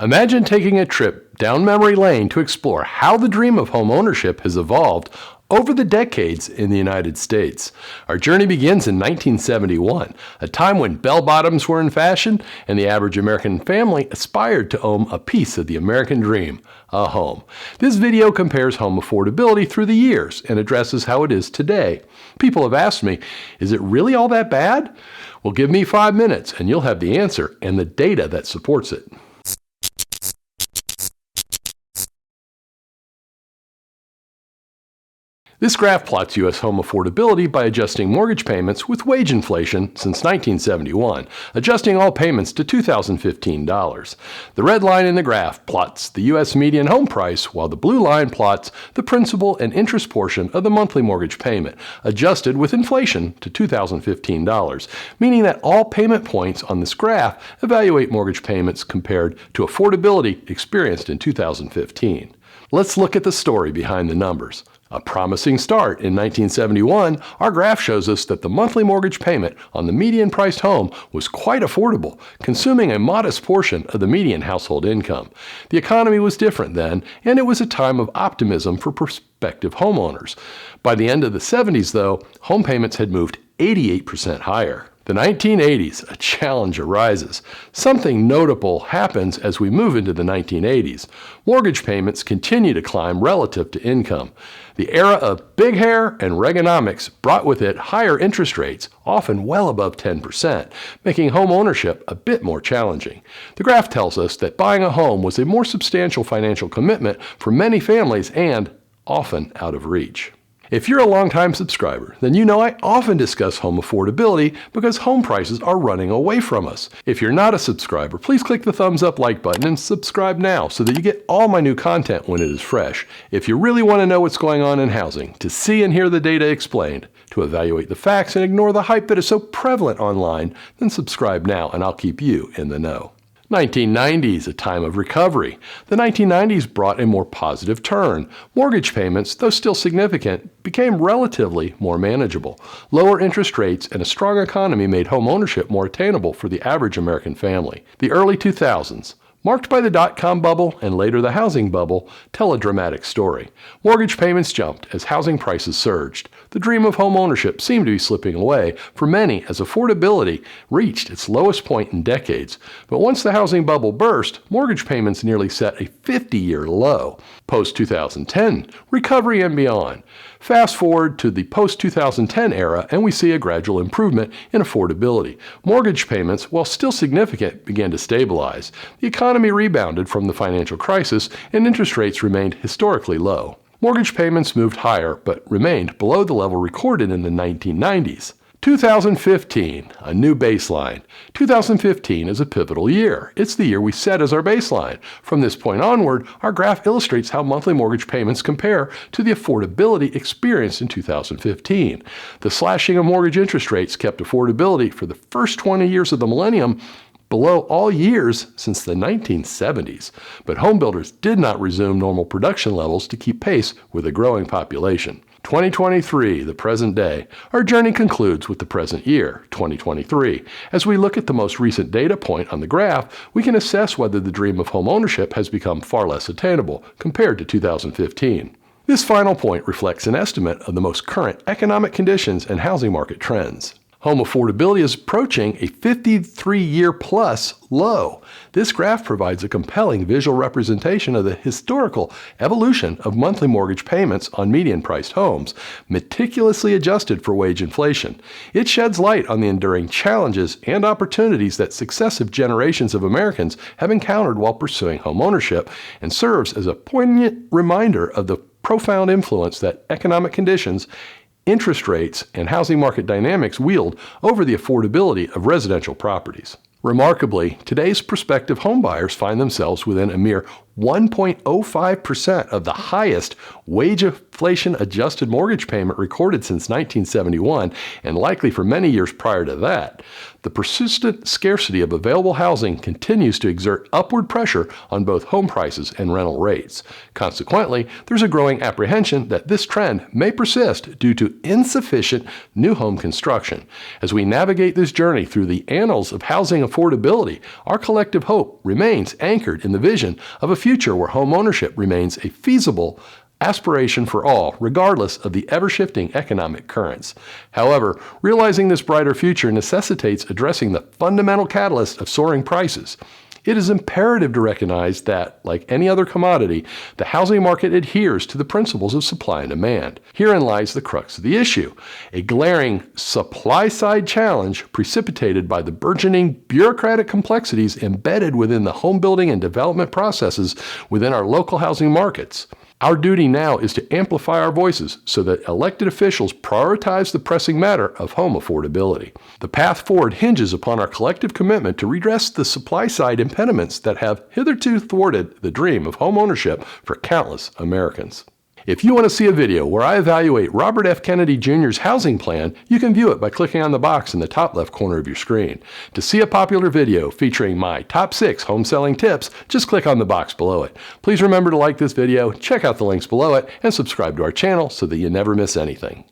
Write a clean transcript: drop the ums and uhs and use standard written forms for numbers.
Imagine taking a trip down memory lane to explore how the dream of home ownership has evolved over the decades in the United States. Our journey begins in 1971, a time when bell-bottoms were in fashion and the average American family aspired to own a piece of the American dream, a home. This video compares home affordability through the years and addresses how it is today. People have asked me, is it really all that bad? Well, give me 5 minutes and you'll have the answer and the data that supports it. This graph plots U.S. home affordability by adjusting mortgage payments with wage inflation since 1971, adjusting all payments to $2015. The red line in the graph plots the U.S. median home price, while the blue line plots the principal and interest portion of the monthly mortgage payment, adjusted with inflation to $2015, meaning that all payment points on this graph evaluate mortgage payments compared to affordability experienced in 2015. Let's look at the story behind the numbers. A promising start in 1971, our graph shows us that the monthly mortgage payment on the median-priced home was quite affordable, consuming a modest portion of the median household income. The economy was different then, and it was a time of optimism for prospective homeowners. By the end of the 70s, though, home payments had moved 88% higher. The 1980s, a challenge arises. Something notable happens as we move into the 1980s. Mortgage payments continue to climb relative to income. The era of big hair and Reaganomics brought with it higher interest rates, often well above 10%, making home ownership a bit more challenging. The graph tells us that buying a home was a more substantial financial commitment for many families and often out of reach. If you're a longtime subscriber, then you know I often discuss home affordability because home prices are running away from us. If you're not a subscriber, please click the thumbs up like button and subscribe now so that you get all my new content when it is fresh. If you really want to know what's going on in housing, to see and hear the data explained, to evaluate the facts and ignore the hype that is so prevalent online, then subscribe now and I'll keep you in the know. 1990s, a time of recovery. The 1990s brought a more positive turn. Mortgage payments, though still significant, became relatively more manageable. Lower interest rates and a strong economy made home ownership more attainable for the average American family. The early 2000s, marked by the dot-com bubble and later the housing bubble, tell a dramatic story. Mortgage payments jumped as housing prices surged. The dream of home ownership seemed to be slipping away for many as affordability reached its lowest point in decades. But once the housing bubble burst, mortgage payments nearly set a 50-year low. Post-2010, recovery and beyond. Fast forward to the post-2010 era and we see a gradual improvement in affordability. Mortgage payments, while still significant, began to stabilize. The economy rebounded from the financial crisis and interest rates remained historically low. Mortgage payments moved higher but remained below the level recorded in the 1990s. 2015, a new baseline. 2015 is a pivotal year. It's the year we set as our baseline. From this point onward, our graph illustrates how monthly mortgage payments compare to the affordability experienced in 2015. The slashing of mortgage interest rates kept affordability for the first 20 years of the millennium below all years since the 1970s. But homebuilders did not resume normal production levels to keep pace with a growing population. 2023, the present day. Our journey concludes with the present year, 2023. As we look at the most recent data point on the graph, we can assess whether the dream of home ownership has become far less attainable compared to 2015. This final point reflects an estimate of the most current economic conditions and housing market trends. Home affordability is approaching a 53-year-plus low. This graph provides a compelling visual representation of the historical evolution of monthly mortgage payments on median-priced homes, meticulously adjusted for wage inflation. It sheds light on the enduring challenges and opportunities that successive generations of Americans have encountered while pursuing home ownership and serves as a poignant reminder of the profound influence that economic conditions, interest rates, and housing market dynamics wield over the affordability of residential properties. Remarkably, today's prospective homebuyers find themselves within a mere 1.05% of the highest wage inflation adjusted mortgage payment recorded since 1971, and likely for many years prior to that. The persistent scarcity of available housing continues to exert upward pressure on both home prices and rental rates. Consequently, there's a growing apprehension that this trend may persist due to insufficient new home construction. As we navigate this journey through the annals of housing affordability, our collective hope remains anchored in the vision of a future where home ownership remains a feasible aspiration for all, regardless of the ever-shifting economic currents. However, realizing this brighter future necessitates addressing the fundamental catalyst of soaring prices. It is imperative to recognize that, like any other commodity, the housing market adheres to the principles of supply and demand. Herein lies the crux of the issue, a glaring supply-side challenge precipitated by the burgeoning bureaucratic complexities embedded within the home building and development processes within our local housing markets. Our duty now is to amplify our voices so that elected officials prioritize the pressing matter of home affordability. The path forward hinges upon our collective commitment to redress the supply-side impediments that have hitherto thwarted the dream of home ownership for countless Americans. If you want to see a video where I evaluate Robert F. Kennedy Jr.'s housing plan, you can view it by clicking on the box in the top left corner of your screen. To see a popular video featuring my top 6 home selling tips, just click on the box below it. Please remember to like this video, check out the links below it, and subscribe to our channel so that you never miss anything.